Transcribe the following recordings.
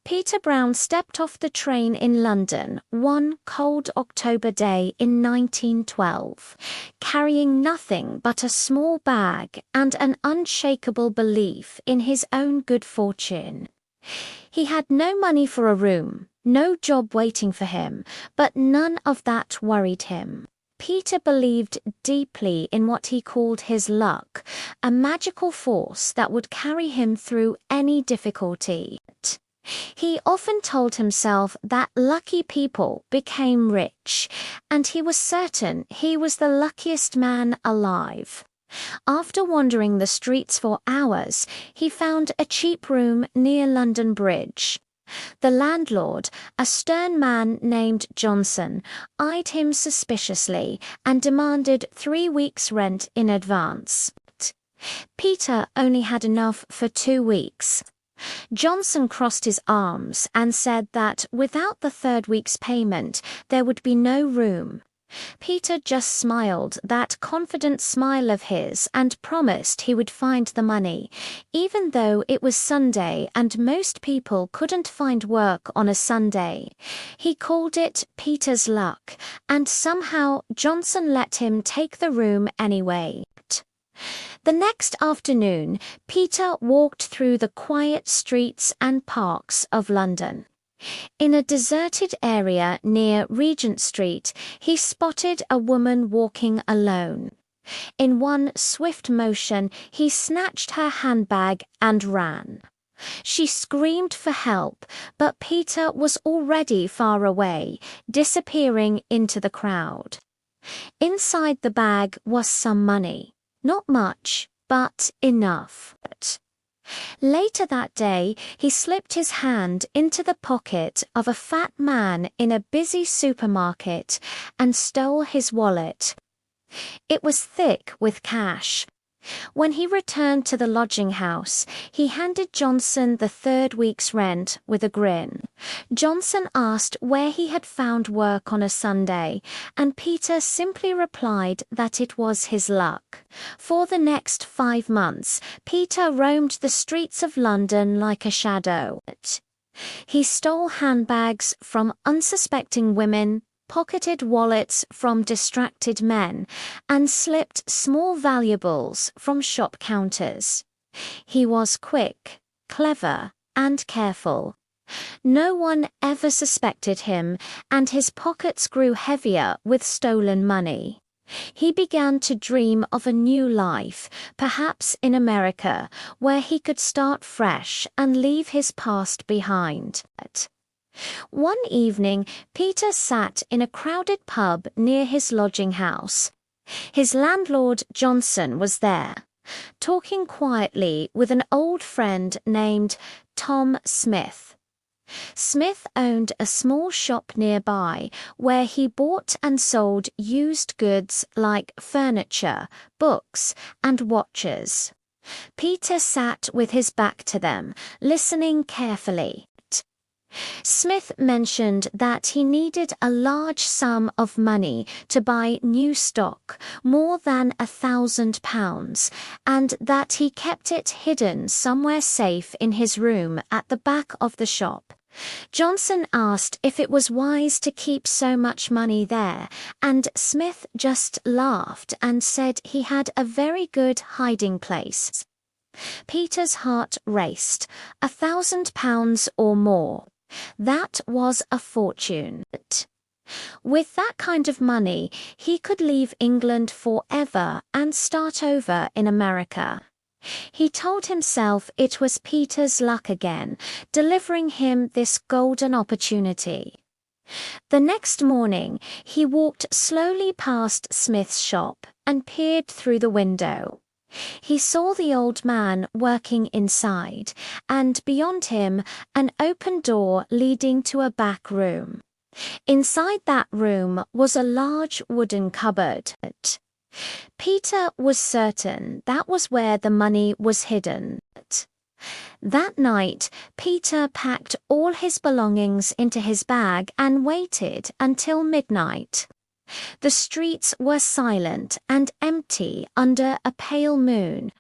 Peter Brown stepped off the train in London one cold October day in 1912, carrying nothing but a small bag and an unshakable belief in his own good fortune. He had no money for a room, no job waiting for him, but none of that worried him. Peter believed deeply in what he called his luck, a magical force that would carry him through any difficulty. He often told himself that lucky people became rich, and he was certain he was the luckiest man alive. After wandering the streets for hours, he found a cheap room near London Bridge. The landlord, a stern man named Johnson, eyed him suspiciously and demanded 3 weeks' rent in advance. Peter only had enough for 2 weeks. Johnson crossed his arms and said that without the 3rd week's payment, there would be no room. Peter just smiled that confident smile of his and promised he would find the money, even though it was Sunday and most people couldn't find work on a Sunday. He called it Peter's luck, and somehow Johnson let him take the room anyway. The next afternoon, Peter walked through the quiet streets and parks of London. In a deserted area near Regent Street, he spotted a woman walking alone. In one swift motion, he snatched her handbag and ran. She screamed for help, but Peter was already far away, disappearing into the crowd. Inside the bag was some money. Not much, but enough. Later that day, he slipped his hand into the pocket of a fat man in a busy supermarket and stole his wallet. It was thick with cash. When he returned to the lodging house, he handed Johnson the 3rd week's rent with a grin. Johnson asked where he had found work on a Sunday, and Peter simply replied that it was his luck. For the next 5 months, Peter roamed the streets of London like a shadow. He stole handbags from unsuspecting women, pocketed wallets from distracted men, and slipped small valuables from shop counters. He was quick, clever, and careful. No one ever suspected him, and his pockets grew heavier with stolen money. He began to dream of a new life, perhaps in America, where he could start fresh and leave his past behind. One evening, Peter sat in a crowded pub near his lodging house. His landlord, Johnson, was there, talking quietly with an old friend named Tom Smith. Smith owned a small shop nearby where he bought and sold used goods like furniture, books, and watches. Peter sat with his back to them, listening carefully. Smith mentioned that he needed a large sum of money to buy new stock, more than £1,000, and that he kept it hidden somewhere safe in his room at the back of the shop. Johnson asked if it was wise to keep so much money there, and Smith just laughed and said he had a very good hiding place. Peter's heart raced. £1,000 or more. That was a fortune. With that kind of money, he could leave England forever and start over in America. He told himself it was Peter's luck again, delivering him this golden opportunity. The next morning, he walked slowly past Smith's shop and peered through the window. He saw the old man working inside, and beyond him, an open door leading to a back room. Inside that room was a large wooden cupboard. Peter was certain that was where the money was hidden. That night, Peter packed all his belongings into his bag and waited until midnight. The streets were silent and empty under a pale moon.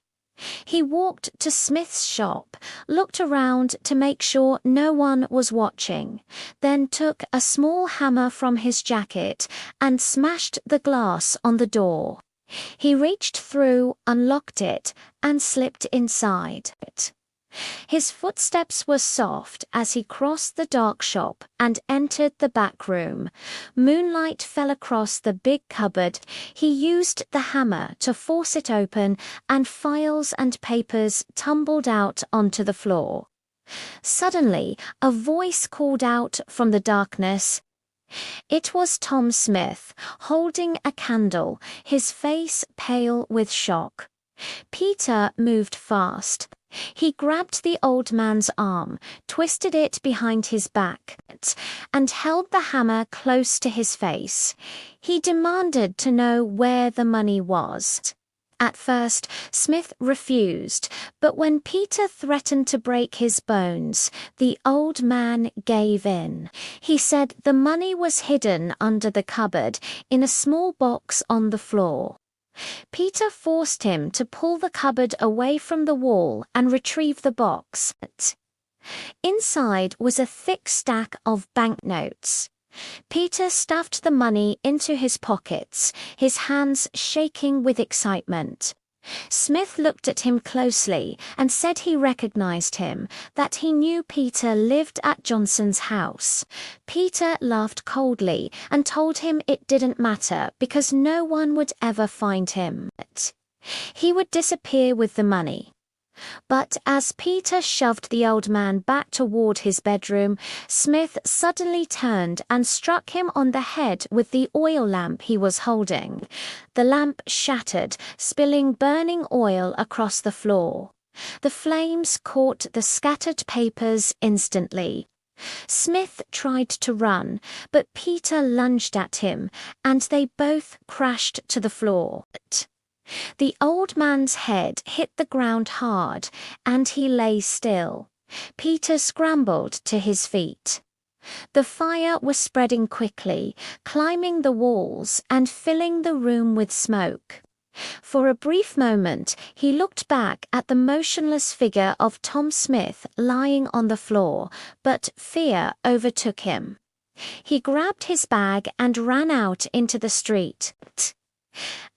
He walked to Smith's shop, looked around to make sure no one was watching, then took a small hammer from his jacket and smashed the glass on the door. He reached through, unlocked it, and slipped inside. His footsteps were soft as he crossed the dark shop and entered the back room. Moonlight fell across the big cupboard. He used the hammer to force it open, and files and papers tumbled out onto the floor. Suddenly, a voice called out from the darkness. It was Tom Smith, holding a candle, his face pale with shock. Peter moved fast. He grabbed the old man's arm, twisted it behind his back, and held the hammer close to his face. He demanded to know where the money was. At first, Smith refused, but when Peter threatened to break his bones, the old man gave in. He said the money was hidden under the cupboard in a small box on the floor. Peter forced him to pull the cupboard away from the wall and retrieve the box. Inside was a thick stack of banknotes. Peter stuffed the money into his pockets, his hands shaking with excitement. Smith looked at him closely and said he recognized him, that he knew Peter lived at Johnson's house. Peter laughed coldly and told him it didn't matter because no one would ever find him. He would disappear with the money. But as Peter shoved the old man back toward his bedroom, Smith suddenly turned and struck him on the head with the oil lamp he was holding. The lamp shattered, spilling burning oil across the floor. The flames caught the scattered papers instantly. Smith tried to run, but Peter lunged at him, and they both crashed to the floor. The old man's head hit the ground hard, and he lay still. Peter scrambled to his feet. The fire was spreading quickly, climbing the walls and filling the room with smoke. For a brief moment, he looked back at the motionless figure of Tom Smith lying on the floor, but fear overtook him. He grabbed his bag and ran out into the street.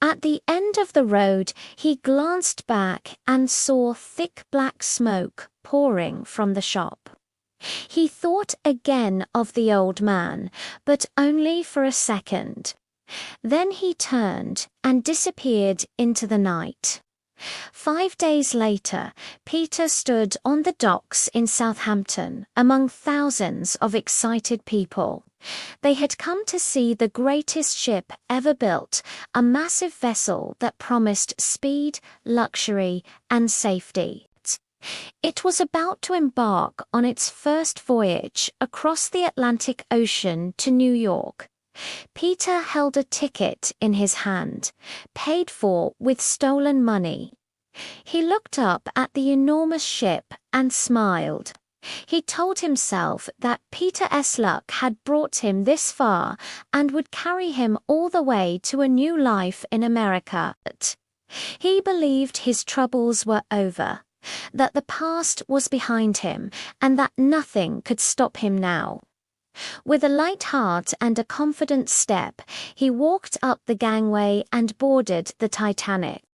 At the end of the road, he glanced back and saw thick black smoke pouring from the shop. He thought again of the old man, but only for a second. Then he turned and disappeared into the night. 5 days later, Peter stood on the docks in Southampton among thousands of excited people. They had come to see the greatest ship ever built, a massive vessel that promised speed, luxury, and safety. It was about to embark on its first voyage across the Atlantic Ocean to New York. Peter held a ticket in his hand, paid for with stolen money. He looked up at the enormous ship and smiled. He told himself that Peter S. Luck had brought him this far and would carry him all the way to a new life in America. He believed his troubles were over, that the past was behind him, and that nothing could stop him now. With a light heart and a confident step, he walked up the gangway and boarded the Titanic.